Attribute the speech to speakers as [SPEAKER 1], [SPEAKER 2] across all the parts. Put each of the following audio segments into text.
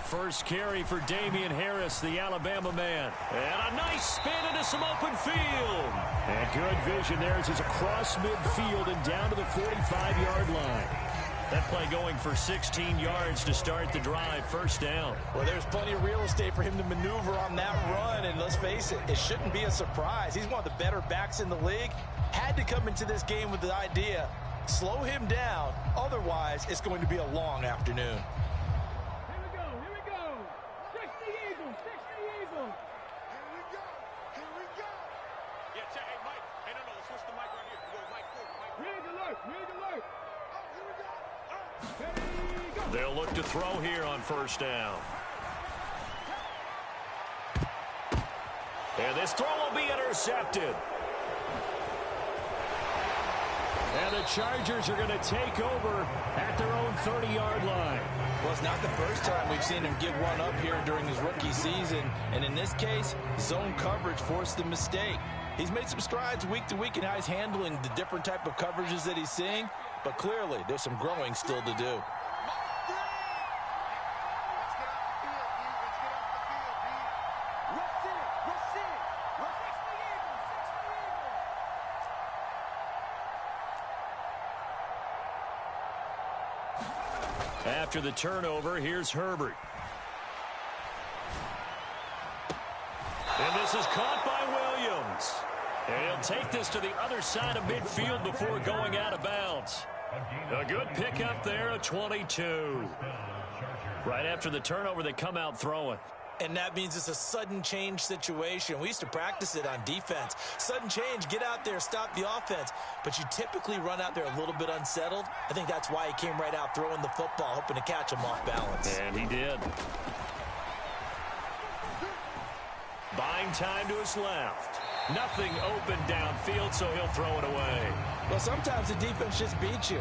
[SPEAKER 1] First carry for Damian Harris, the Alabama man. And a nice spin into some open field. And good vision there as he's across midfield and down to the 45-yard line. That play going for 16 yards to start the drive. First down.
[SPEAKER 2] Well, there's plenty of real estate for him to maneuver on that run. And let's face it, it shouldn't be a surprise. He's one of the better backs in the league. Had to come into this game with the idea, slow him down. Otherwise, it's going to be a long afternoon.
[SPEAKER 1] They'll look to throw here on first down. And this throw will be intercepted. And the Chargers are going to take over at their own 30-yard line.
[SPEAKER 2] Well, it's not the first time we've seen him give one up here during his rookie season. And in this case, zone coverage forced the mistake. He's made some strides week to week in how he's handling the different type of coverages that he's seeing. But clearly, there's some growing still to do.
[SPEAKER 1] After the turnover, here's Herbert. And this is caught by Williams. And he'll take this to the other side of midfield before going out of bounds. A good pickup there, a 22. Right after the turnover, they come out throwing.
[SPEAKER 2] And that means it's a sudden change situation. We used to practice it on defense. Sudden change, get out there, stop the offense. But you typically run out there a little bit unsettled. I think that's why he came right out throwing the football, hoping to catch him off balance.
[SPEAKER 1] And he did. Buying time to his left. Nothing open downfield, so he'll throw it away.
[SPEAKER 2] Well, sometimes the defense just beats you.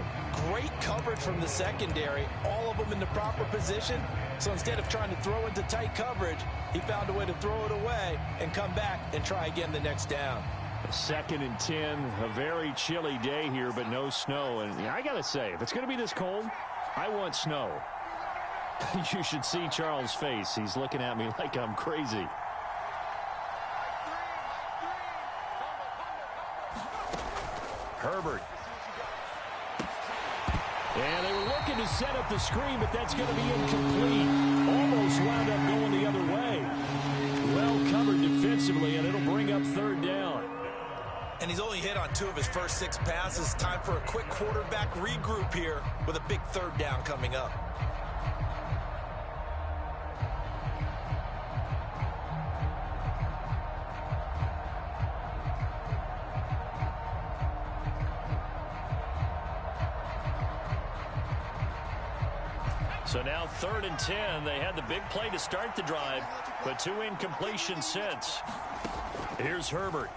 [SPEAKER 2] Great coverage from the secondary, all of them in the proper position. So instead of trying to throw into tight coverage, he found a way to throw it away and come back and try again the next down.
[SPEAKER 1] 2nd and 10, a very chilly day here, but no snow. And I got to say, if it's going to be this cold, I want snow. You should see Charles' face. He's looking at me like I'm crazy. Herbert. And they were looking to set up the screen, but that's going to be incomplete. Almost wound up going the other way. Well covered defensively, and it'll bring up 3rd down.
[SPEAKER 2] And he's only hit on 2 of his first 6 passes. Time for a quick quarterback regroup here with a big 3rd down coming up.
[SPEAKER 1] So now 3rd and 10. They had the big play to start the drive, but 2 incompletions since. Here's Herbert.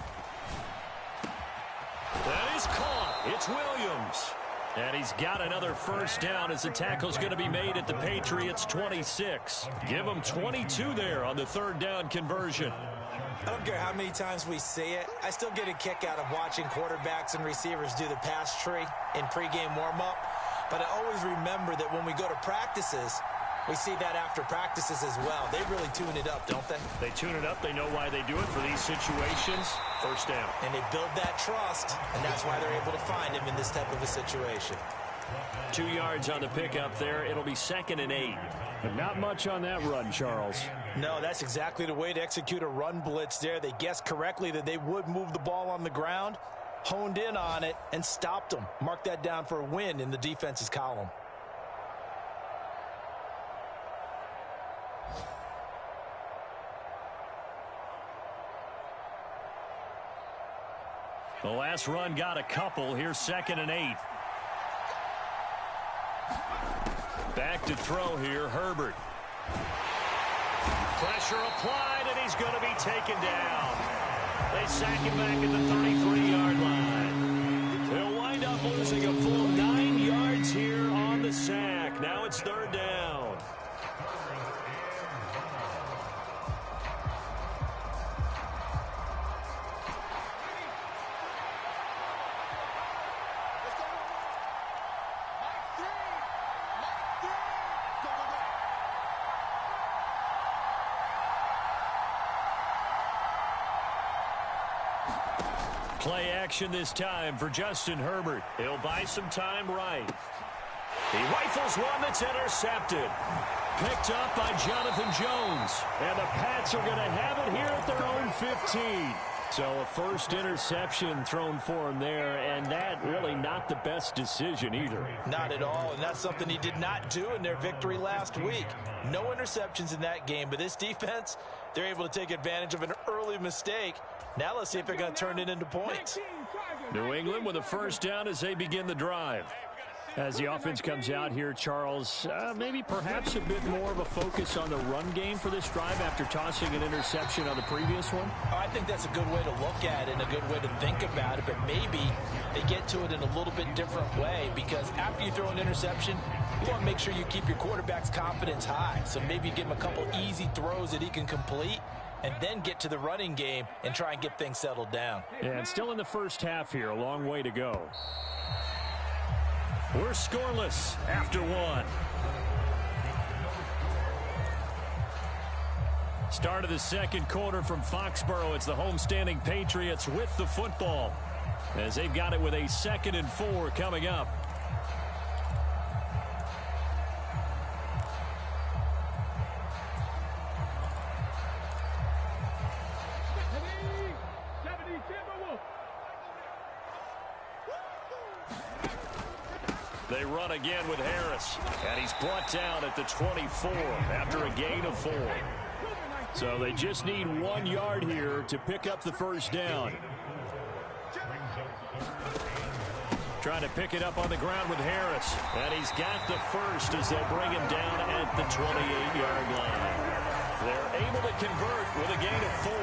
[SPEAKER 1] That is caught. It's Williams. And he's got another first down as the tackle's going to be made at the Patriots' 26. Give them 22 there on the 3rd down conversion.
[SPEAKER 2] I don't care how many times we see it. I still get a kick out of watching quarterbacks and receivers do the pass tree in pregame warm-up. But I always remember that when we go to practices, we see that after practices as well. They really tune it up, don't they?
[SPEAKER 1] They tune it up. They know why they do it for these situations. First down.
[SPEAKER 2] And they build that trust, and that's why they're able to find him in this type of a situation.
[SPEAKER 1] 2 yards on the pickup there. It'll be 2nd and 8. But not much on that run, Charles.
[SPEAKER 2] No, that's exactly the way to execute a run blitz there. They guessed correctly that they would move the ball on the ground, honed in on it, and stopped them. Mark that down for a win in the defense's column.
[SPEAKER 1] The last run got a couple. Here's 2nd and 8. Back to throw here, Herbert. Pressure applied, and he's going to be taken down. They sack him back at the 33-yard line. They'll wind up losing a full 9 yards here on the sack. Now it's 3rd down. Play action this time for Justin Herbert. He'll buy some time right. He rifles one that's intercepted. Picked up by Jonathan Jones. And the Pats are going to have it here at their own 15. So a first interception thrown for him there, and that really not the best decision either.
[SPEAKER 2] Not at all, and that's something he did not do in their victory last week. No interceptions in that game, but this defense, they're able to take advantage of an early mistake. Now let's see if they're going to turn it into points.
[SPEAKER 1] New England with a first down as they begin the drive. As the offense comes out here, Charles, maybe perhaps a bit more of a focus on the run game for this drive after tossing an interception on the previous one?
[SPEAKER 2] Oh, I think that's a good way to look at it and a good way to think about it, but maybe they get to it in a little bit different way, because after you throw an interception, you want to make sure you keep your quarterback's confidence high. So maybe you give him a couple easy throws that he can complete, and then get to the running game and try and get things settled down.
[SPEAKER 1] Yeah, and still in the first half here, a long way to go. We're scoreless after one. Start of the second quarter from Foxborough. It's the homestanding Patriots with the football, as they've got it with a 2nd and 4 coming up. They run again with Harris, and he's brought down at the 24 after a gain of 4. So they just need 1 yard here to pick up the first down. Trying to pick it up on the ground with Harris, and he's got the first as they'll bring him down at the 28-yard line. They're able to convert with a gain of 4.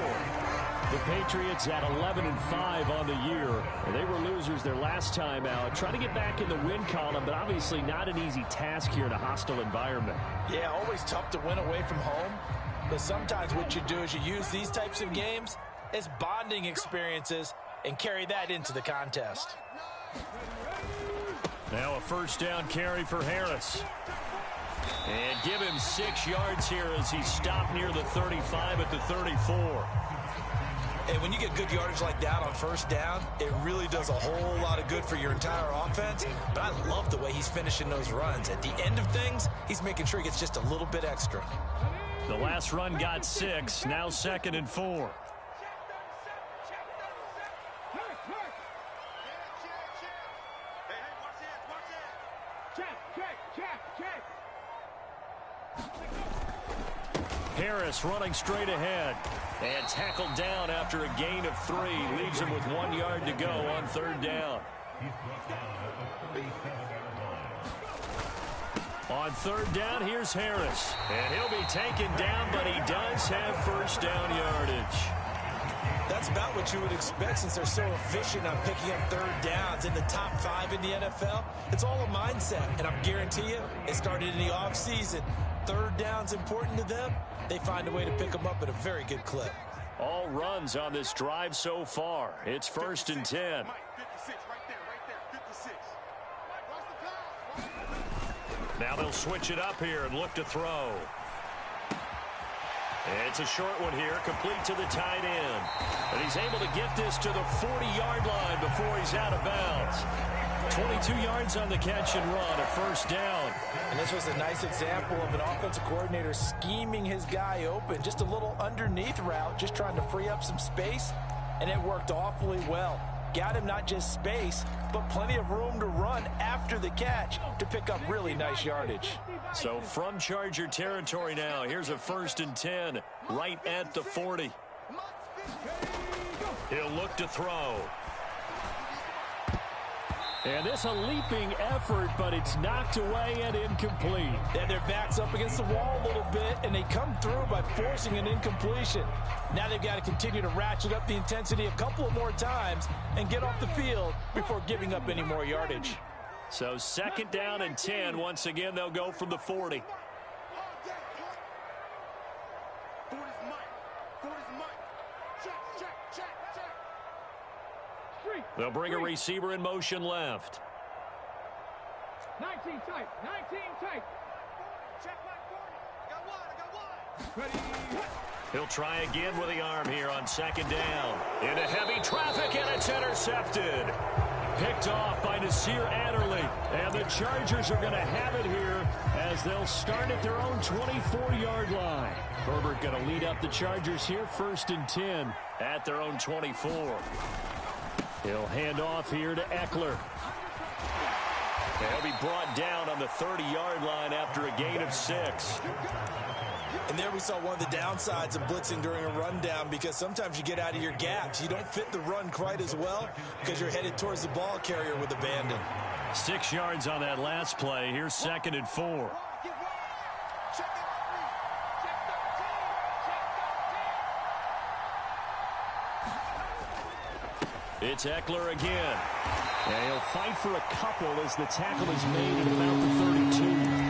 [SPEAKER 1] The Patriots at 11-5 on the year. They were losers their last time out. Trying to get back in the win column, but obviously not an easy task here in a hostile environment.
[SPEAKER 2] Yeah, always tough to win away from home. But sometimes what you do is you use these types of games as bonding experiences and carry that into the contest.
[SPEAKER 1] Now a first down carry for Harris. And give him 6 yards here as he stopped near the 35 at the 34.
[SPEAKER 2] And when you get good yardage like that on first down, it really does a whole lot of good for your entire offense. But I love the way he's finishing those runs. At the end of things, he's making sure he gets just a little bit extra.
[SPEAKER 1] The last run got 6, now 2nd and 4. Harris running straight ahead and tackled down after a gain of 3. Leaves him with 1 yard to go on 3rd down. On 3rd down, here's Harris. And he'll be taken down, but he does have first down yardage.
[SPEAKER 2] That's about what you would expect since they're so efficient on picking up 3rd downs in the top 5 in the NFL. It's all a mindset, and I guarantee you it started in the offseason. 3rd down's important to them. They find a way to pick them up at a very good clip.
[SPEAKER 1] All runs on this drive so far. It's 1st and 10. Now they'll switch it up here and look to throw. It's a short one here, complete to the tight end. And he's able to get this to the 40-yard line before he's out of bounds. 22 yards on the catch and run, a first down.
[SPEAKER 2] And this was a nice example of an offensive coordinator scheming his guy open. Just a little underneath route, just trying to free up some space, and it worked awfully well. Got him not just space, but plenty of room to run after the catch to pick up really nice yardage.
[SPEAKER 1] So from Charger territory now, here's a 1st and 10 right at the 40. He'll look to throw. And this a leaping effort, but it's knocked away and incomplete.
[SPEAKER 2] And their back's up against the wall a little bit, and they come through by forcing an incompletion. Now they've got to continue to ratchet up the intensity a couple of more times and get off the field before giving up any more yardage.
[SPEAKER 1] So 2nd down and 10. Once again, they'll go from the 40. They'll bring a receiver in motion left.
[SPEAKER 3] 19 tight, 19 tight. Check my 40. I got one. Ready.
[SPEAKER 1] He'll try again with the arm here on second down. Into heavy traffic, and it's intercepted. Picked off by Nasir Adderley. And the Chargers are going to have it here as they'll start at their own 24-yard line. Herbert going to lead up the Chargers here, 1st and 10 at their own 24. He'll hand off here to Eckler. He'll be brought down on the 30-yard line after a gain of 6.
[SPEAKER 2] And there we saw one of the downsides of blitzing during a rundown, because sometimes you get out of your gaps. You don't fit the run quite as well because you're headed towards the ball carrier with abandon.
[SPEAKER 1] 6 yards on that last play. Here's 2nd and 4. It's Eckler again. And he'll fight for a couple as the tackle is made at about the 32.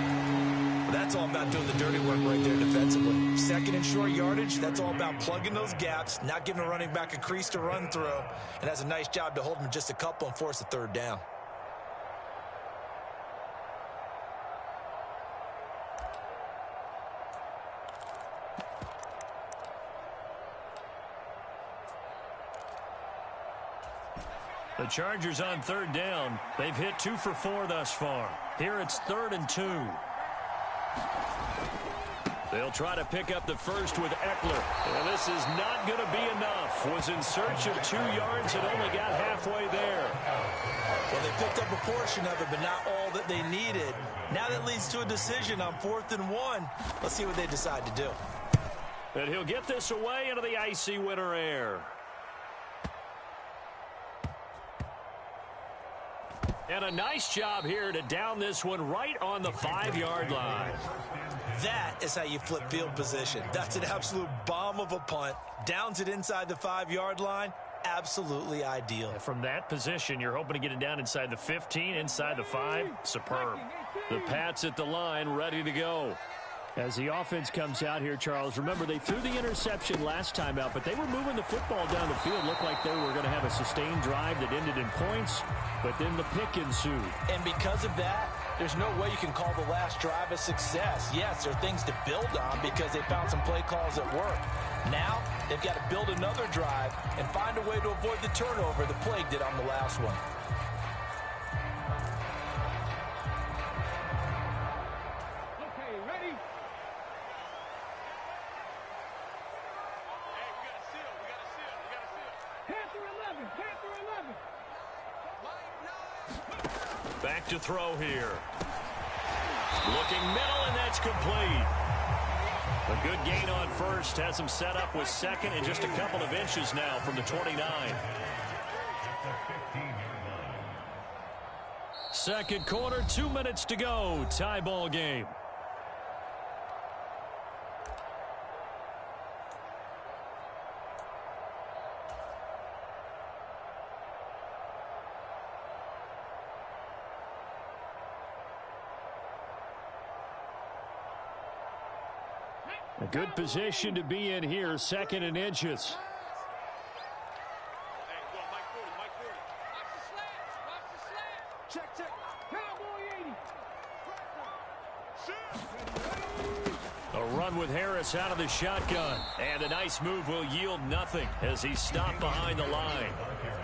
[SPEAKER 2] That's all about doing the dirty work right there defensively. 2nd and short yardage, that's all about plugging those gaps, not giving a running back a crease to run through, and has a nice job to hold him just a couple and force a 3rd down.
[SPEAKER 1] The Chargers on 3rd down. They've hit 2 for 4 thus far. Here it's 3rd and 2. They'll try to pick up the first with Eckler. And this is not going to be enough. Was in search of 2 yards and only got halfway there.
[SPEAKER 2] Well, they picked up a portion of it, but not all that they needed. Now that leads to a decision on 4th and 1. Let's see what they decide to do.
[SPEAKER 1] And he'll get this away into the icy winter air. And a nice job here to down this one right on the 5-yard line.
[SPEAKER 2] That is how you flip field position. That's an absolute bomb of a punt. Downs it inside the 5-yard line. Absolutely ideal.
[SPEAKER 1] From that position, you're hoping to get it down inside the 15, inside the 5. Superb. The Pats at the line, ready to go. As the offense comes out here, Charles, remember they threw the interception last time out, but they were moving the football down the field. Looked like they were going to have a sustained drive that ended in points, but then the pick ensued.
[SPEAKER 2] And because of that, there's no way you can call the last drive a success. Yes, there are things to build on because they found some play calls that work. Now, they've got to build another drive and find a way to avoid the turnover that plagued it on the last one.
[SPEAKER 1] Back to throw here. Looking middle, and that's complete. A good gain on first. Has him set up with 2nd and just a couple of inches now from the 29. 2nd quarter, 2 minutes to go. Tie ball game. A good position to be in here, 2nd and inches. A run with Harris out of the shotgun. And a nice move will yield nothing as he's stopped behind the line.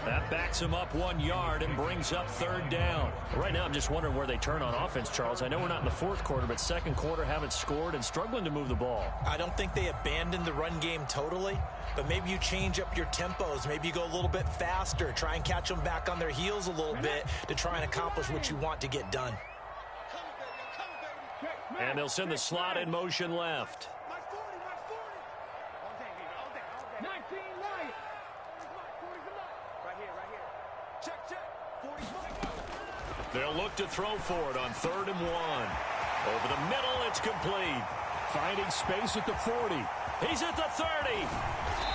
[SPEAKER 1] That backs him up 1 yard and brings up 3rd down. Right now, I'm just wondering where they turn on offense, Charles. I know we're not in the 4th quarter, but 2nd quarter haven't scored and struggling to move the ball.
[SPEAKER 2] I don't think they abandoned the run game totally, but maybe you change up your tempos. Maybe you go a little bit faster. Try and catch them back on their heels a little bit to try and accomplish what you want to get done.
[SPEAKER 1] And they'll send the slot in motion left. They'll look to throw for it on 3rd and 1. Over the middle, it's complete. Finding space at the 40. He's at the 30.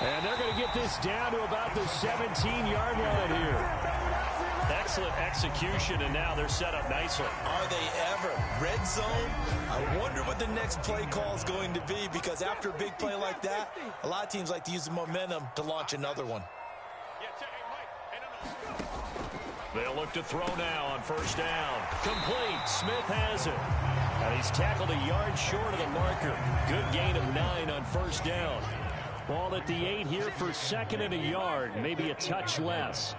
[SPEAKER 1] And they're going to get this down to about the 17-yard line here. Excellent execution, and now they're set up nicely.
[SPEAKER 2] Are they ever? Red zone? I wonder what the next play call is going to be, because after a big play like that, a lot of teams like to use the momentum to launch another one.
[SPEAKER 1] They'll look to throw now on 1st down. Complete. Smith has it. And he's tackled a yard short of the marker. Good gain of 9 on 1st down. Ball at the 8 here for 2nd and a yard, maybe a touch less.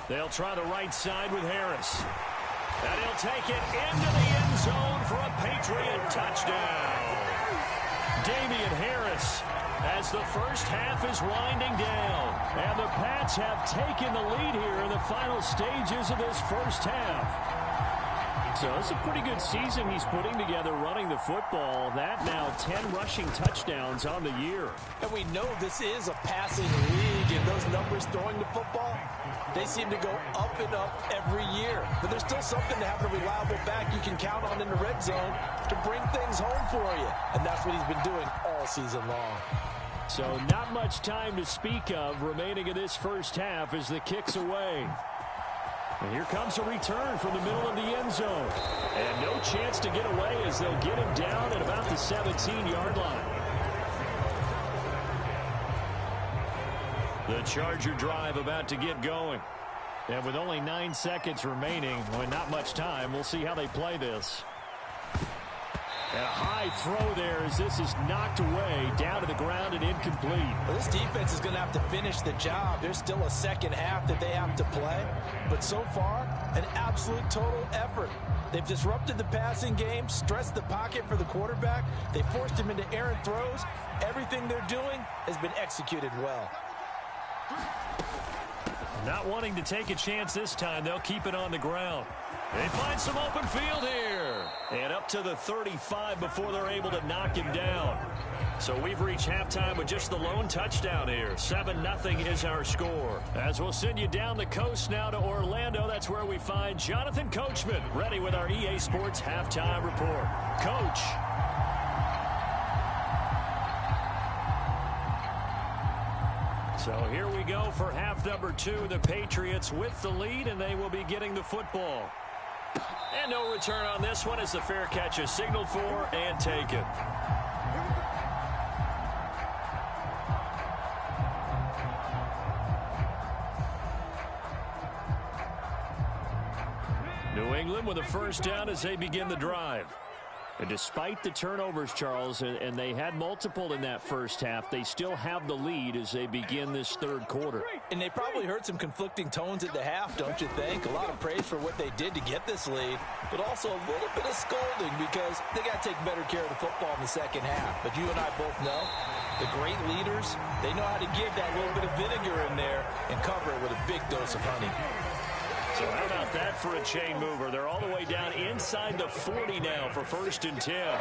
[SPEAKER 1] They'll try the right side with Harris. And he'll take it into the end zone for a Patriot touchdown. Damian Harris, as the first half is winding down. And the Pats have taken the lead here in the final stages of this first half. So it's a pretty good season he's putting together running the football. That now 10 rushing touchdowns on the year.
[SPEAKER 2] And we know this is a passing league, and those numbers throwing the football, they seem to go up and up every year. But there's still something to having a reliable back you can count on in the red zone to bring things home for you. And that's what he's been doing all season long.
[SPEAKER 1] So not much time to speak of remaining in this first half as the kick's away. And here comes a return from the middle of the end zone. And no chance to get away as they'll get him down at about the 17-yard line. The Charger drive about to get going. And with only 9 seconds remaining, well, not much time, we'll see how they play this. And a high throw there as this is knocked away, down to the ground and incomplete.
[SPEAKER 2] Well, this defense is going to have to finish the job. There's still a second half that they have to play. But so far, an absolute total effort. They've disrupted the passing game, stressed the pocket for the quarterback. They forced him into errant throws. Everything they're doing has been executed well.
[SPEAKER 1] Not wanting to take a chance this time, they'll keep it on the ground. They find some open field here. And up to the 35 before they're able to knock him down. So we've reached halftime with just the lone touchdown here. 7-0 is our score. As we'll send you down the coast now to Orlando, that's where we find Jonathan Coachman, ready with our EA Sports halftime report. Coach. So here we go for half number 2. The Patriots with the lead, and they will be getting the football. And no return on this one as the fair catch is signaled for and taken. New England with a first down as they begin the drive. And despite the turnovers, Charles, and they had multiple in that first half, they still have the lead as they begin this third quarter.
[SPEAKER 2] And they probably heard some conflicting tones at the half, don't you think? A lot of praise for what they did to get this lead, but also a little bit of scolding because they got to take better care of the football in the second half. But you and I both know the great leaders, they know how to give that little bit of vinegar in there and cover it with a big dose of honey.
[SPEAKER 1] So how about that for a chain mover? They're all the way down inside the 40 now for 1st and 10.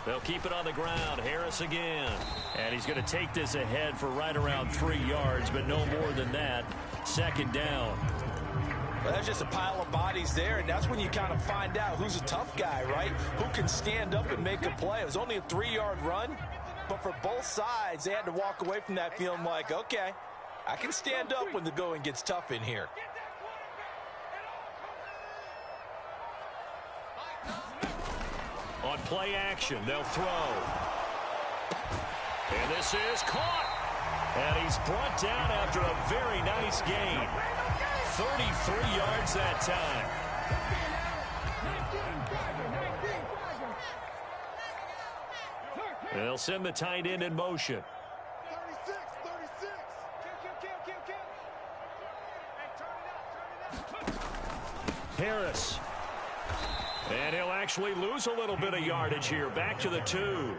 [SPEAKER 1] They'll keep it on the ground. Harris again. And he's going to take this ahead for right around 3 yards, but no more than that. 2nd down.
[SPEAKER 2] Well, that's just a pile of bodies there, and that's when you kind of find out who's a tough guy, right? Who can stand up and make a play. It was only a 3-yard run, but for both sides, they had to walk away from that feeling like, okay, I can stand up when the going gets tough in here. On play action, they'll throw. And this is caught. And he's brought down after a very nice gain. 33 yards that time. They'll send the tight end in motion. Harris. And he'll actually lose a little bit of yardage here. Back to the 2.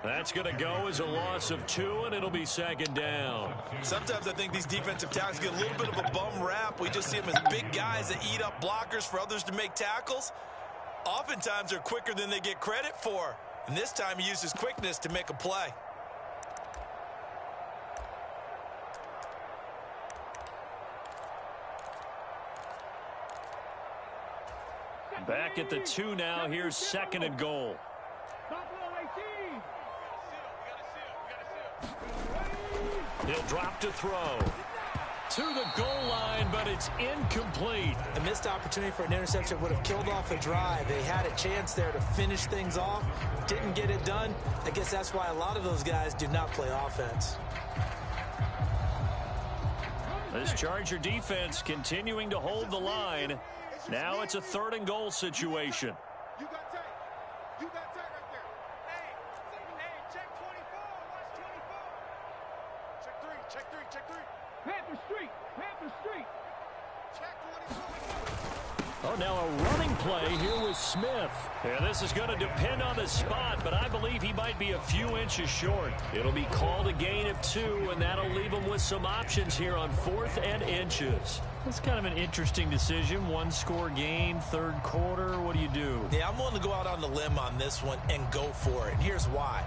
[SPEAKER 2] That's going to go as a loss of 2, and it'll be 2nd down.
[SPEAKER 3] Sometimes I think these defensive tackles get a little bit of a bum rap. We just see them as big guys that eat up blockers for others to make tackles. Oftentimes they're quicker than they get credit for. And this time he used his quickness to make a play.
[SPEAKER 1] Back at the 2 now. Here's 2nd and goal. He'll drop to throw. to the goal line, but it's incomplete.
[SPEAKER 2] A missed opportunity for an interception would have killed off a drive. They had a chance there to finish things off. Didn't get it done. I guess that's why a lot of those guys do not play offense.
[SPEAKER 1] This Charger defense continuing to hold the line. Now it's a 3rd and goal situation.
[SPEAKER 4] You got tight. You got tight right there. Hey, check 24. Watch 24. Check 3. Check 3. Check 3. Panther Street. Panther Street. Check 24.
[SPEAKER 1] Oh, now a running play here with Smith. Yeah, this is going to depend on the spot, but I believe he might be a few inches short. It'll be called a gain of 2, and that'll leave him with some options here on 4th and inches. That's kind of an interesting decision. 1-score game, 3rd quarter. What do you do?
[SPEAKER 2] Yeah, I'm willing to go out on the limb on this one and go for it. And here's why.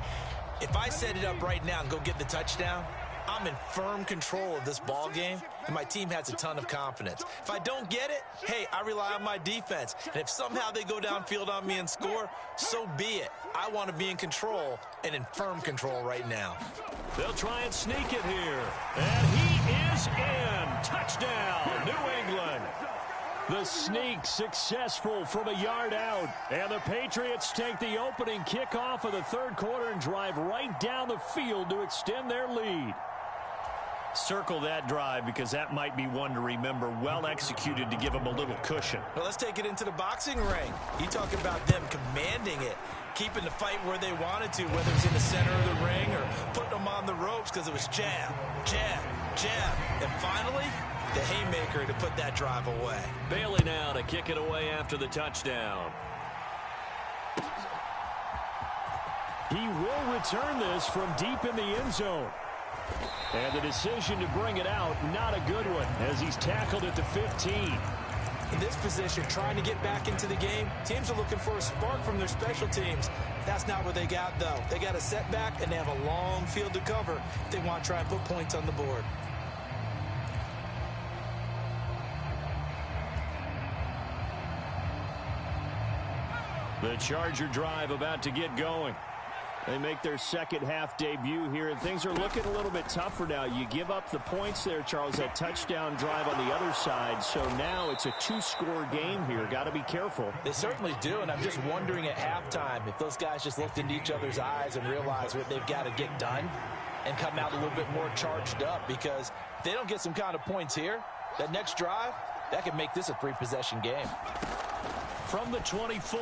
[SPEAKER 2] If I set it up right now and go get the touchdown, I'm in firm control of this ball game, and my team has a ton of confidence. If I don't get it, hey, I rely on my defense. And if somehow they go downfield on me and score, so be it. I want to be in control and in firm control right now.
[SPEAKER 1] They'll try and sneak it here. And he is in. Touchdown, New England. The sneak successful from a yard out. And the Patriots take the opening kickoff of the 3rd quarter and drive right down the field to extend their lead. Circle that drive because that might be one to remember. Well executed to give them a little cushion.
[SPEAKER 2] Well, let's take it into the boxing ring. You talk about them commanding it, keeping the fight where they wanted to, whether it's in the center of the ring or putting them on the ropes because it was jab, jab, jab. And finally, the haymaker to put that drive away.
[SPEAKER 1] Bailey now to kick it away after the touchdown. He will return this from deep in the end zone. And the decision to bring it out, not a good one, as he's tackled at the 15.
[SPEAKER 2] In this position, trying to get back into the game, teams are looking for a spark from their special teams. That's not what they got, though. They got a setback, and they have a long field to cover if they want to try and put points on the board.
[SPEAKER 1] The Charger drive about to get going. They make their 2nd half debut here, and things are looking a little bit tougher now. You give up the points there, Charles, that touchdown drive on the other side, so now it's a 2-score game here. Got to be careful.
[SPEAKER 2] They certainly do, and I'm just wondering at halftime if those guys just looked into each other's eyes and realized what they've got to get done and come out a little bit more charged up, because if they don't get some kind of points here, that next drive, that could make this a 3-possession game.
[SPEAKER 1] From the 24.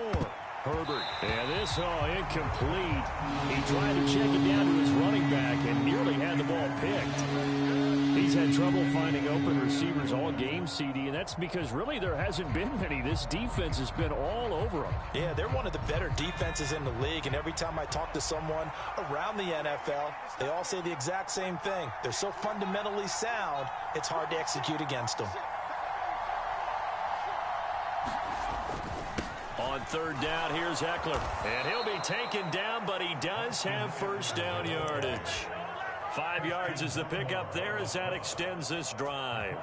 [SPEAKER 1] Herbert. And this, incomplete. He tried to check it down to his running back and nearly had the ball picked. He's had trouble finding open receivers all game, CD, and that's because really there hasn't been many. This defense has been all over them.
[SPEAKER 2] Yeah, they're one of the better defenses in the league, and every time I talk to someone around the NFL, they all say the exact same thing. They're so fundamentally sound, it's hard to execute against them.
[SPEAKER 1] On 3rd down, here's Eckler. And he'll be taken down, but he does have 1st down yardage. 5 yards is the pickup there as that extends this drive.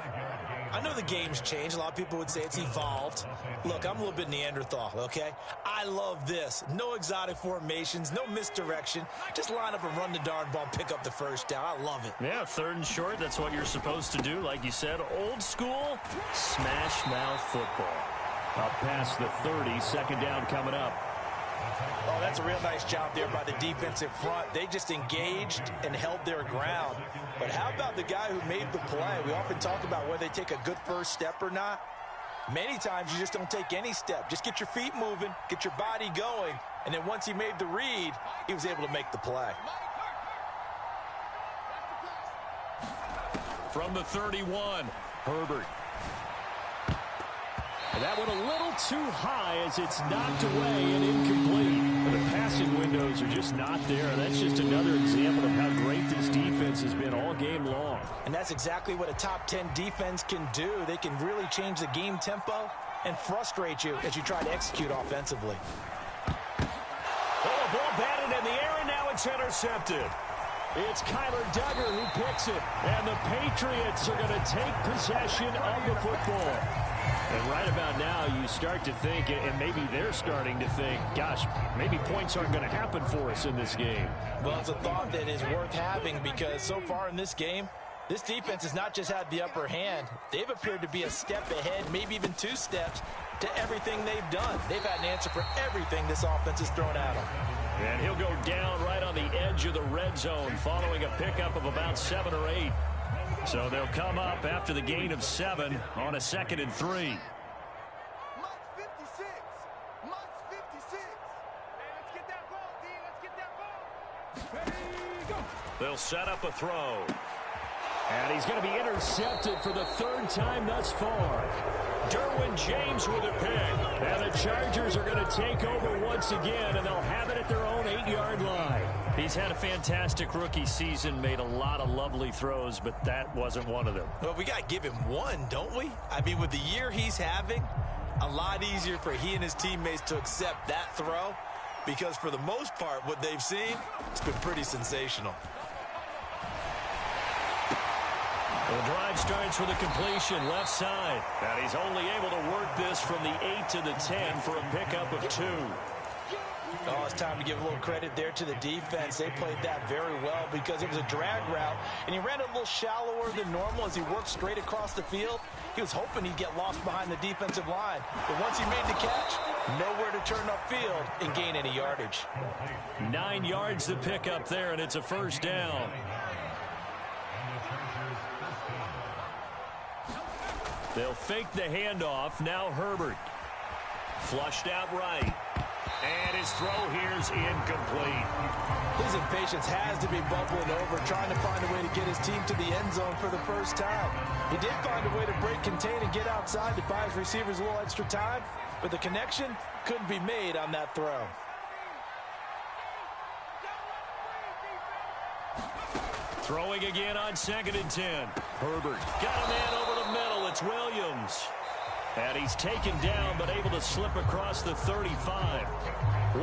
[SPEAKER 2] I know the game's changed. A lot of people would say it's evolved. Look, I'm a little bit Neanderthal, okay? I love this. No exotic formations, no misdirection. Just line up and run the darn ball, pick up the 1st down. I love it.
[SPEAKER 1] Yeah, 3rd and short, that's what you're supposed to do. Like you said, old school, smash mouth football. Up past the 30, 2nd down coming up.
[SPEAKER 2] Oh, that's a real nice job there by the defensive front. They just engaged and held their ground. But how about the guy who made the play? We often talk about whether they take a good 1st step or not. Many times you just don't take any step. Just get your feet moving, get your body going, and then once he made the read, he was able to make the play.
[SPEAKER 1] From the 31, Herbert. And that one a little too high as it's knocked away and incomplete. And the passing windows are just not there. That's just another example of how great this defense has been all game long.
[SPEAKER 2] And that's exactly what a top 10 defense can do. They can really change the game tempo and frustrate you as you try to execute offensively.
[SPEAKER 1] Oh, a ball batted in the air, and now it's intercepted. It's Kyler Duggar who picks it. And the Patriots are going to take possession of the football. And right about now, you start to think, and maybe they're starting to think, gosh, maybe points aren't going to happen for us in this game.
[SPEAKER 2] Well, it's a thought that is worth having because so far in this game, This defense has not just had the upper hand. They've appeared to be a step ahead, maybe even 2 steps, to everything they've done. They've had an answer for everything this offense has thrown at them.
[SPEAKER 1] And he'll go down right on the edge of the red zone following a pickup of about 7 or 8. So they'll come up after the gain of 7 on a 2nd and 3. They'll set up a throw. And he's going to be intercepted for the 3rd time thus far. Derwin James with a pick. And the Chargers are going to take over once again, and they'll have it at their own 8-yard line. He's had a fantastic rookie season, made a lot of lovely throws, but that wasn't one of them.
[SPEAKER 2] Well, we got to give him one, don't we? I mean, with the year he's having, a lot easier for he and his teammates to accept that throw, because for the most part, what they've seen, it's been pretty sensational.
[SPEAKER 1] The drive starts with a completion left side. And he's only able to work this from the 8 to the 10 for a pickup of 2.
[SPEAKER 2] Oh, it's time to give a little credit there to the defense. They played that very well because it was a drag route, and he ran it a little shallower than normal as he worked straight across the field. He was hoping he'd get lost behind the defensive line. But once he made the catch, nowhere to turn upfield and gain any yardage.
[SPEAKER 1] 9 yards to pick up there, and it's a 1st down. They'll fake the handoff. Now Herbert. Flushed out right. And his throw here's incomplete.
[SPEAKER 2] His impatience has to be bubbling over, trying to find a way to get his team to the end zone for the 1st time. He did find a way to break, contain, and get outside to buy his receivers a little extra time, but the connection couldn't be made on that throw.
[SPEAKER 1] Throwing again on 2nd and 10. Herbert got a man over the middle. It's Williams. And he's taken down, but able to slip across the 35.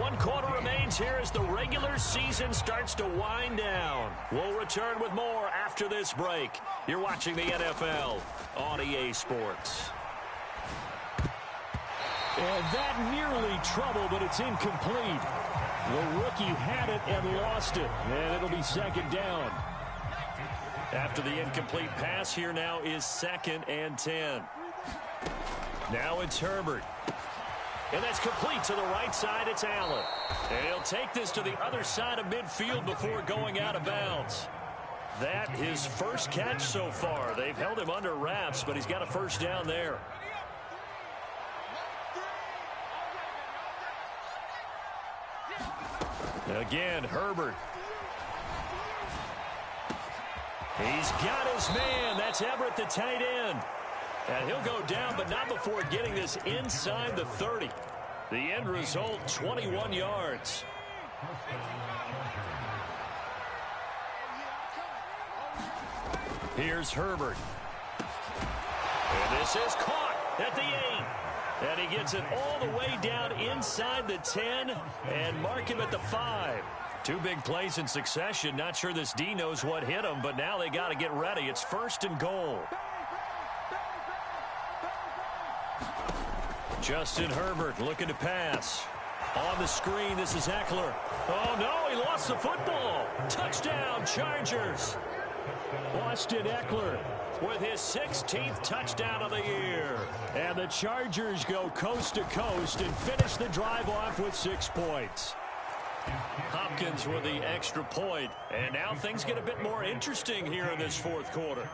[SPEAKER 1] 1 quarter remains here as the regular season starts to wind down. We'll return with more after this break. You're watching the NFL on EA Sports. And that nearly trouble, but it's incomplete. The rookie had it and lost it. And it'll be 2nd down. After the incomplete pass, here now is 2nd and 10. Now it's Herbert. And that's complete to the right side. It's Allen. And he'll take this to the other side of midfield before going out of bounds. That his 1st catch so far. They've held him under wraps, but he's got a 1st down there. Again, Herbert. He's got his man. That's Everett, the tight end. And he'll go down, but not before getting this inside the 30. The end result, 21 yards. Here's Herbert. And this is caught at the 8. And he gets it all the way down inside the 10 and mark him at the 5. 2 big plays in succession. Not sure this D knows what hit him, but now they got to get ready. It's 1st and goal. Justin Herbert looking to pass. On the screen, this is Eckler. Oh, no, he lost the football. Touchdown, Chargers. Austin Eckler with his 16th touchdown of the year. And the Chargers go coast to coast and finish the drive off with 6 points. Hopkins with the extra point. And now things get a bit more interesting here in this 4th quarter.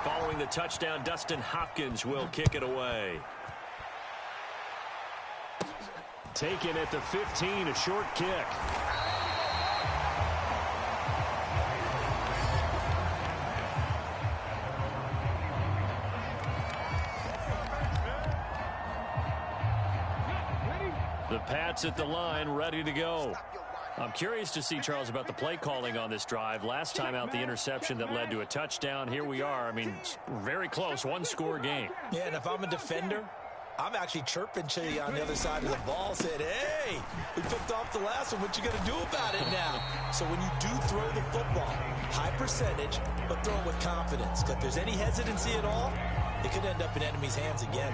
[SPEAKER 1] Following the touchdown, Dustin Hopkins will kick it away. Taken at the 15, a short kick. The Pats at the line, ready to go. I'm curious to see, Charles, about the play calling on this drive. Last time out, the interception that led to a touchdown. Here we are. I mean, very close, 1-score game.
[SPEAKER 2] Yeah, and if I'm a defender, I'm actually chirping Chili on the other side of the ball, saying, hey, we picked off the last one. What you going to do about it now? So when you do throw the football, high percentage, but throw it with confidence. Because if there's any hesitancy at all, it could end up in enemy's hands again.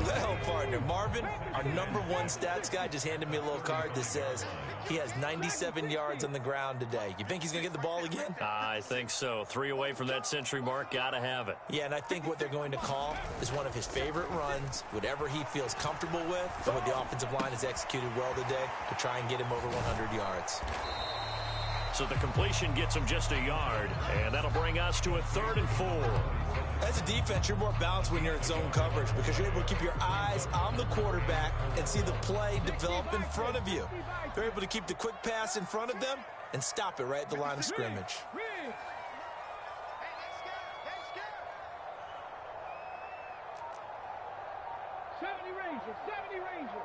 [SPEAKER 2] Well, partner, Marvin, our #1 stats guy, just handed me a little card that says he has 97 yards on the ground today. You think he's going to get the ball again?
[SPEAKER 1] I think so. 3 away from that century mark. Got to have it.
[SPEAKER 2] Yeah, and I think what they're going to call is one of his favorite runs, whatever he feels comfortable with, and what the offensive line has executed well today to try and get him over 100 yards.
[SPEAKER 1] So the completion gets him just a yard, and that'll bring us to a 3rd and 4.
[SPEAKER 2] As a defense, you're more balanced when you're in zone coverage because you're able to keep your eyes on the quarterback and see the play develop in front of you. They're able to keep the quick pass in front of them and stop it right at the line of scrimmage.
[SPEAKER 4] 70 Ranger.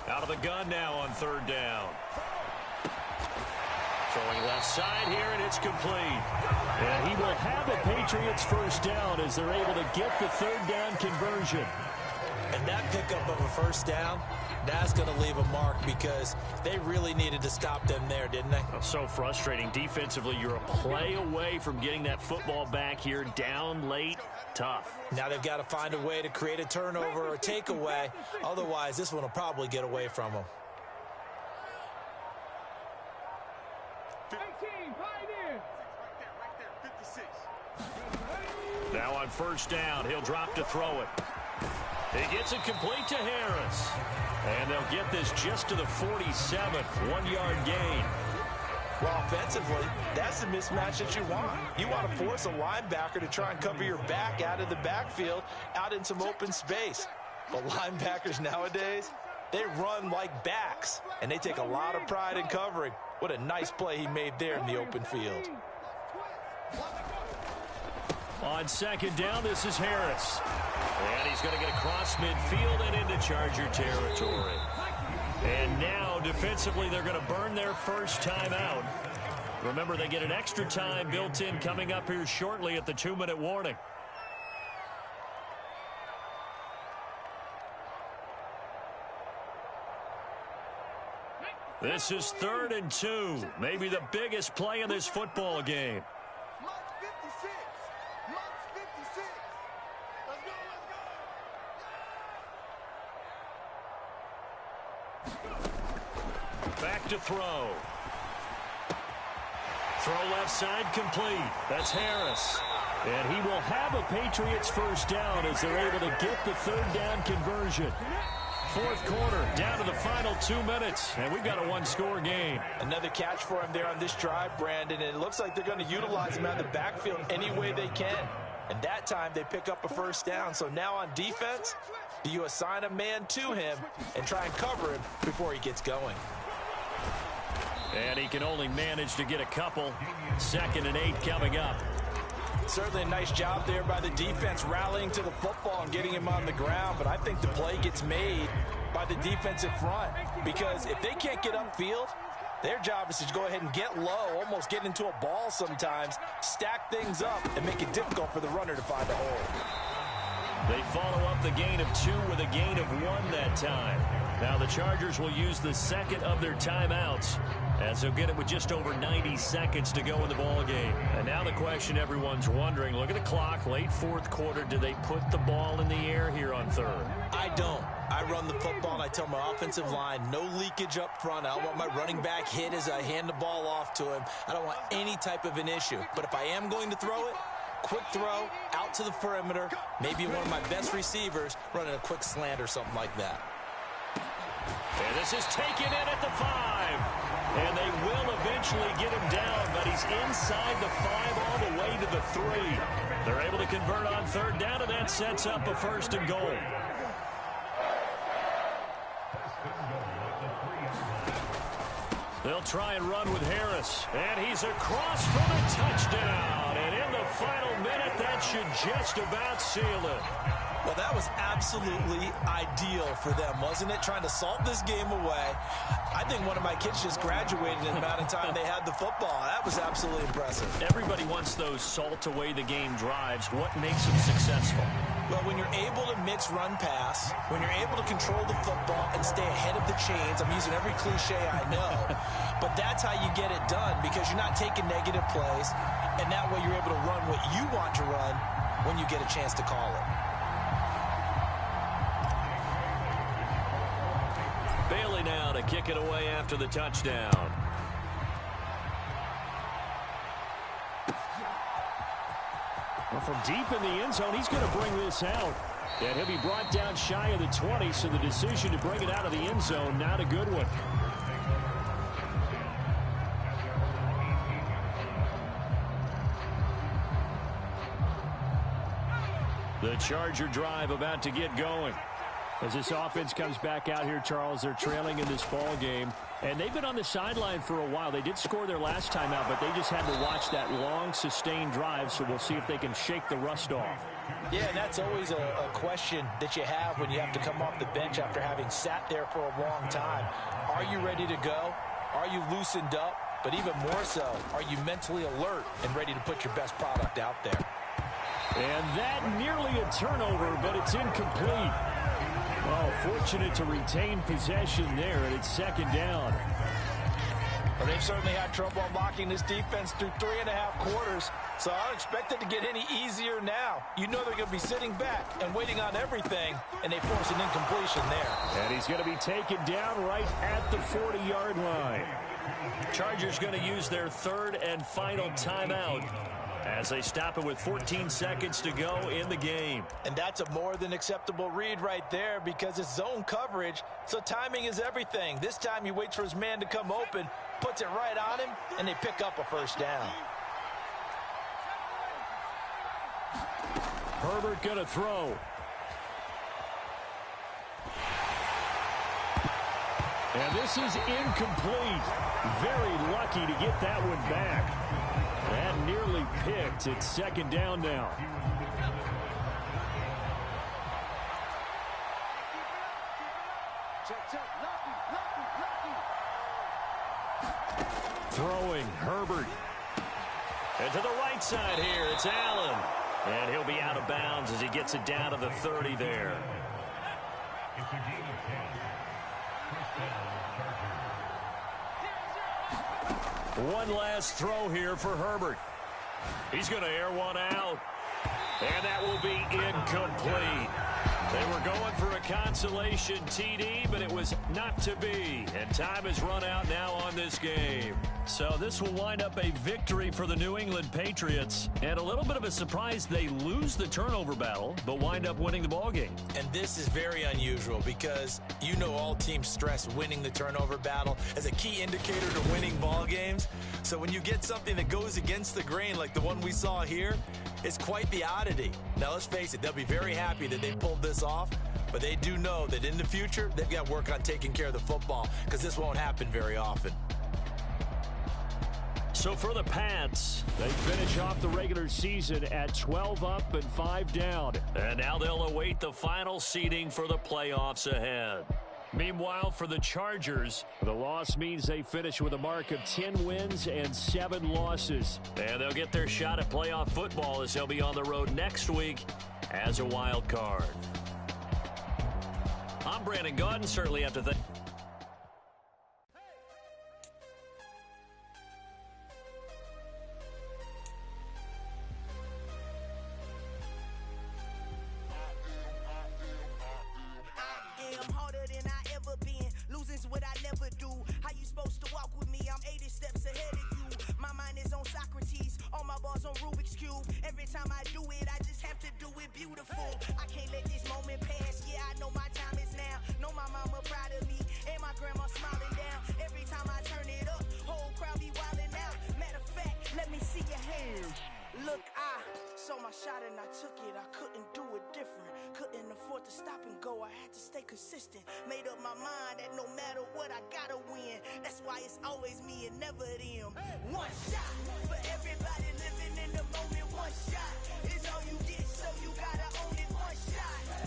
[SPEAKER 1] Out of the gun now on 3rd down. Throwing left side here, and it's complete. And he will have a Patriots first down as they're able to get the 3rd down conversion.
[SPEAKER 2] And that pickup of a first down, that's going to leave a mark because they really needed to stop them there, didn't they?
[SPEAKER 1] So frustrating. Defensively, you're a play away from getting that football back here, down late, tough.
[SPEAKER 2] Now they've got to find a way to create a turnover or takeaway. Otherwise, this one will probably get away from them.
[SPEAKER 4] 18, Pioneer.
[SPEAKER 1] Now on 1st down, he'll drop to throw it. He gets it complete to Harris. And they'll get this just to the 47th, 1-yard gain.
[SPEAKER 2] Well, offensively, that's the mismatch that you want. You want to force a linebacker to try and cover your back out of the backfield, out in some open space. But linebackers nowadays, they run like backs, and they take a lot of pride in covering. What a nice play he made there in the open field.
[SPEAKER 1] On 2nd down, this is Harris. And he's going to get across midfield and into Charger territory. And now, defensively, they're going to burn their first timeout. Remember, they get an extra time built in coming up here shortly at the 2-minute warning. This is 3rd and 2. Maybe the biggest play in this football game. Back to throw. Throw left side complete. That's Harris. And he will have a Patriots first down as they're able to get the 3rd down conversion. 4th quarter, down to the final 2 minutes, and we've got a 1-score game.
[SPEAKER 2] Another catch for him there on this drive, Brandon, and it looks like they're going to utilize him out of the backfield any way they can. And that time they pick up a first down. So now on defense, do you assign a man to him and try and cover him before he gets going?
[SPEAKER 1] And he can only manage to get a couple. 2nd and 8 coming up.
[SPEAKER 2] Certainly a nice job there by the defense rallying to the football and getting him on the ground, but I think the play gets made by the defensive front because if they can't get upfield, their job is to go ahead and get low, almost get into a ball sometimes, stack things up, and make it difficult for the runner to find a hole.
[SPEAKER 1] They follow up the gain of 2 with a gain of 1 that time. Now the Chargers will use the 2nd of their timeouts as they'll get it with just over 90 seconds to go in the ball game. And now the question everyone's wondering, look at the clock, late 4th quarter, do they put the ball in the air here on 3rd?
[SPEAKER 2] I don't. I run the football and I tell my offensive line, no leakage up front. I don't want my running back hit as I hand the ball off to him. I don't want any type of an issue. But if I am going to throw it, quick throw out to the perimeter, maybe one of my best receivers running a quick slant or something like that.
[SPEAKER 1] And this is taken in at the 5. And they will eventually get him down, but he's inside the 5 all the way to the 3. They're able to convert on 3rd down, and that sets up a 1st and goal. They'll try and run with Harris. And he's across for the touchdown. And in the final minute, that should just about seal it.
[SPEAKER 2] Well, that was absolutely ideal for them, wasn't it? Trying to salt this game away. I think one of my kids just graduated in the amount of time they had the football. That was absolutely impressive.
[SPEAKER 1] Everybody wants those salt-away-the-game drives. What makes them successful?
[SPEAKER 2] Well, when you're able to mix run-pass, when you're able to control the football and stay ahead of the chains, I'm using every cliche I know, but that's how you get it done because you're not taking negative plays, and that way you're able to run what you want to run when you get a chance to call it.
[SPEAKER 1] Bailey now to kick it away after the touchdown. Well, from deep in the end zone, he's going to bring this out. And he'll be brought down shy of the 20, so the decision to bring it out of the end zone, not a good one. The Charger drive about to get going. As this offense comes back out here, Charles, they're trailing in this ball game. And they've been on the sideline for a while. They did score their last time out, but they just had to watch that long, sustained drive, so we'll see if they can shake the rust off.
[SPEAKER 2] Yeah, and that's always a question that you have when you have to come off the bench after having sat there for a long time. Are you ready to go? Are you loosened up? But even more so, are you mentally alert and ready to put your best product out there?
[SPEAKER 1] And that nearly a turnover, but it's incomplete. Oh, fortunate to retain possession there, and it's second down.
[SPEAKER 2] Well, they've certainly had trouble unlocking this defense through 3.5 quarters, so I don't expect it to get any easier now. You know they're going to be sitting back and waiting on everything, and they force an incompletion there.
[SPEAKER 1] And he's going to be taken down right at the 40-yard line. Chargers going to use their third and final timeout as they stop it with 14 seconds to go in the game.
[SPEAKER 2] And that's a more than acceptable read right there because it's zone coverage, so timing is everything. This time he waits for his man to come open, puts it right on him, and they pick up a first down.
[SPEAKER 1] Herbert going to throw. And this is incomplete. Very lucky to get that one back. That nearly picked. It's second down now. Throwing, Herbert. And to the right side here, it's Allen. And he'll be out of bounds as he gets it down to the 30 there. One last throw here for Herbert. He's going to air one out. And that will be incomplete. They were going for a consolation TD, but it was not to be. And time has run out now on this game. So this will wind up a victory for the New England Patriots. And a little bit of a surprise, they lose the turnover battle, but wind up winning the ballgame.
[SPEAKER 2] And this is very unusual because you know all teams stress winning the turnover battle as a key indicator to winning ball games. So when you get something that goes against the grain like the one we saw here, it's quite the oddity. Now, let's face it, they'll be very happy that they pulled this off, but they do know that in the future, they've got to work on taking care of the football because this won't happen very often.
[SPEAKER 1] So for the Pats, they finish off the regular season at 12 up and 5 down. And now they'll await the final seeding for the playoffs ahead. Meanwhile, for the Chargers, the loss means they finish with a mark of 10 wins and 7 losses. And they'll get their shot at playoff football as they'll be on the road next week as a wild card. I'm Brandon Gaudin. Certainly have to thank...
[SPEAKER 5] Made up my mind that no matter what, I gotta win. That's why it's always me and never them. One shot for everybody living in the moment. One shot is all you get, so you gotta own it. One shot.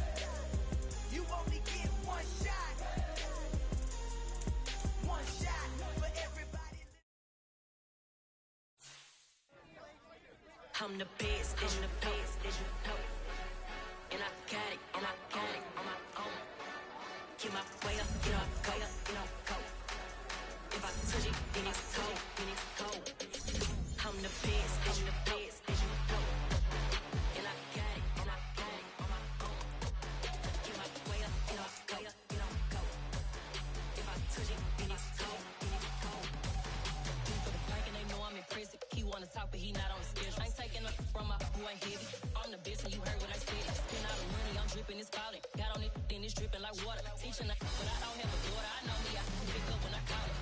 [SPEAKER 5] I'm the best, I'm the best, and I got it, and I got it on my own. Get my way up, get up, go, go. If I touch it, then it's cold, then it's cold. I'm the best, I'm the best, and I got it, and I got it on my own. Get my way up, get up, go, go. If I touch it, then it's cold, then it's cold. For the bank and they know I'm in prison. He wanna talk, but he not on the schedule. I ain't taking up from my boy heavy. I'm the best, and you heard what I said. Spend all the money, I'm dripping, it's falling. Got on it, then it's dripping like water. Teaching, but I don't have a daughter. I know me, I can pick up when I call it.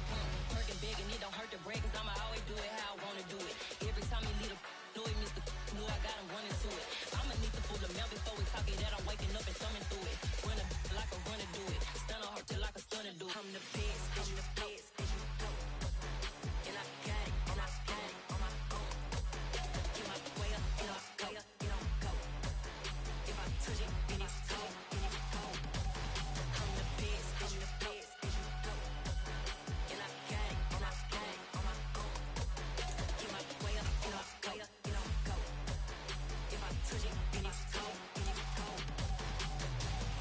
[SPEAKER 5] Perking big, and it don't hurt to break, cause I'ma always do it how I wanna do it. Every time he lead a know it, Mr. Know I got him running to it. I'ma need to pull the mail before we talk it that I'm waking up and thumbing through it. Run a like a runner do it. Stun on her till like a stunner do it. I'm the best, I'm the best, and I got it, and I got it on my own. Get my way up, get up, go, go. If I touch it, then it's cold, then it's cold. I'm the best, I'm the best, and I got it, and I got it on my own. Get my way up, get up, go, go. If I touch it, then it's cold, then it's cold.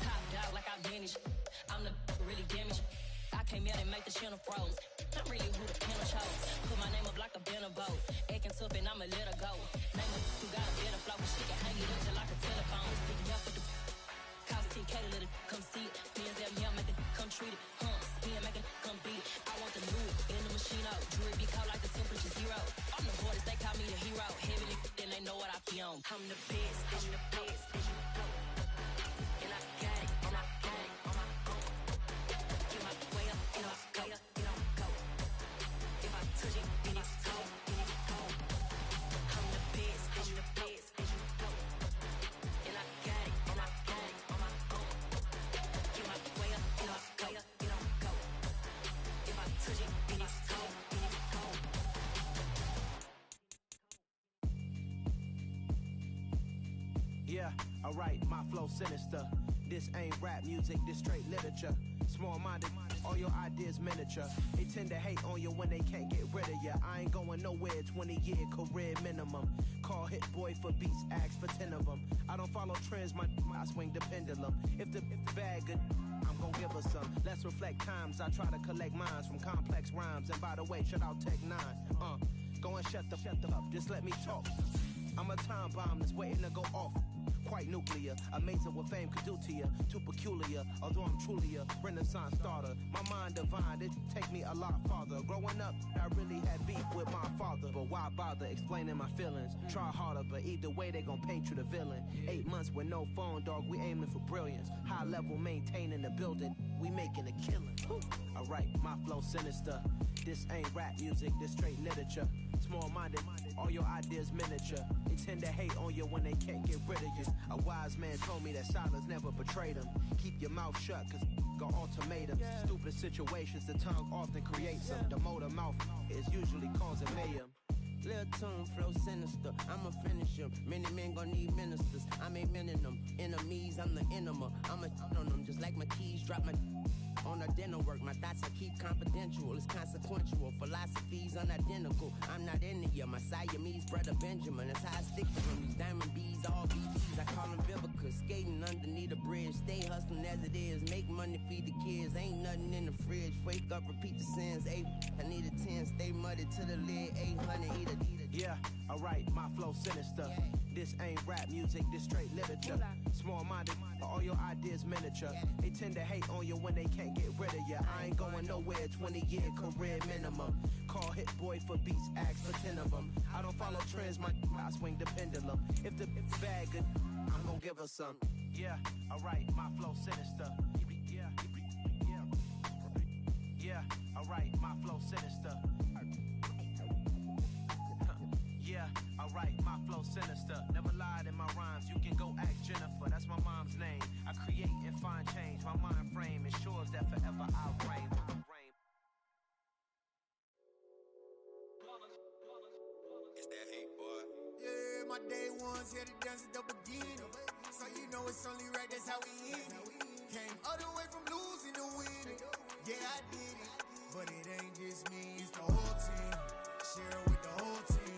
[SPEAKER 5] Top dog like I vanished. I'm the really damaged. I came out and make the channel froze. I'm really who the panel chose. Put my name up like a banner boat. Acting tough and I'ma let her go. Name her who got a better flow, but she can hang it up just like a telephone. Sticking up with the cost 10K to let it come see it. Bands out here, make it come treat it. Spin, make it come beat it. I want the new in the machine out. Jewelry be cold like the temperature zero. I'm the hardest, they call me the hero. Heavily, then they know what I be on. I'm the best, I'm the best, and I got it, and I got it on my own. Get my way up, get up, go, go. If I touch it, then it's cold, then it's cold. I'm the best, I'm the best, and I got it, and I got it on my own. Get my way up, get up, go, go. If I touch it, then it's cold, then it's cold.
[SPEAKER 6] Yeah, alright, my flow sinister. This ain't rap music, this straight literature. Small-minded, all your ideas miniature. They tend to hate on you when they can't get rid of you. I ain't going nowhere, 20-year career minimum. Call Hit Boy for beats, ask for 10 of them. I don't follow trends, I swing the pendulum. If the bag good, I'm gon' give her some. Let's reflect times, I try to collect minds from complex rhymes. And by the way, shout out Tech 9. Go and shut the up, just let me talk. I'm a time bomb that's waiting to go off. Quite nuclear, amazing what fame could do to you. Too peculiar, although I'm truly a renaissance starter. My mind divine, it take me a lot farther. Growing up, I really had beef with my father. But why bother explaining my feelings? Try harder, but either way they gon' paint you the villain. 8 months with no phone, dog, we aiming for brilliance. High level maintaining the building, we making a killing. Alright, my flow sinister. This ain't rap music, this straight literature. Small-minded, all your ideas miniature. They tend to hate on you when they can't get rid of you. A wise man told me that silence never betrayed him. Keep your mouth shut, cause got ultimatums. Stupid situations, the tongue often creates them. The motor mouth is usually causing mayhem.
[SPEAKER 7] Lil' tune, flow sinister, I'ma finish him. Many men gon' need ministers, I'm aiming them. Enemies, I'm the enema. I'ma on them just like my keys, drop my on a dinner work. My thoughts I keep confidential, it's consequential. Philosophies unidentical, I'm not into you. My Siamese brother Benjamin, that's how I stick to him. These diamond bees, all BBs, I call them Vivica. Skating underneath a bridge, stay hustling as it is. Make money, feed the kids, ain't nothing in the fridge. Wake up, repeat the sins, I need a 10, stay muddy to the lid, 800, eat a.
[SPEAKER 6] Yeah, alright, my flow sinister. This ain't rap music, this straight literature. Small-minded, all your ideas miniature. They tend to hate on you when they can't get rid of you. I ain't going nowhere, 20-year career minimum. Call Hit Boy for beats, ask for 10 of them. I don't follow trends, I swing the pendulum. If the bag good, I'm gon' give her some. Yeah, alright, my flow sinister. Yeah, alright, my flow sinister. Yeah, alright, my flow sinister. Never lied in my rhymes, you can go ask Jennifer, that's my mom's name. I create and find change, my mind frame ensures that forever I reign.
[SPEAKER 8] It's that hate, boy.
[SPEAKER 9] Yeah, my day ones here to dance at the beginning. So you know it's only right, that's how we end it. Came all the way from losing to winning. Yeah, I did it, but it ain't just me, it's the whole team. Share it with the whole team.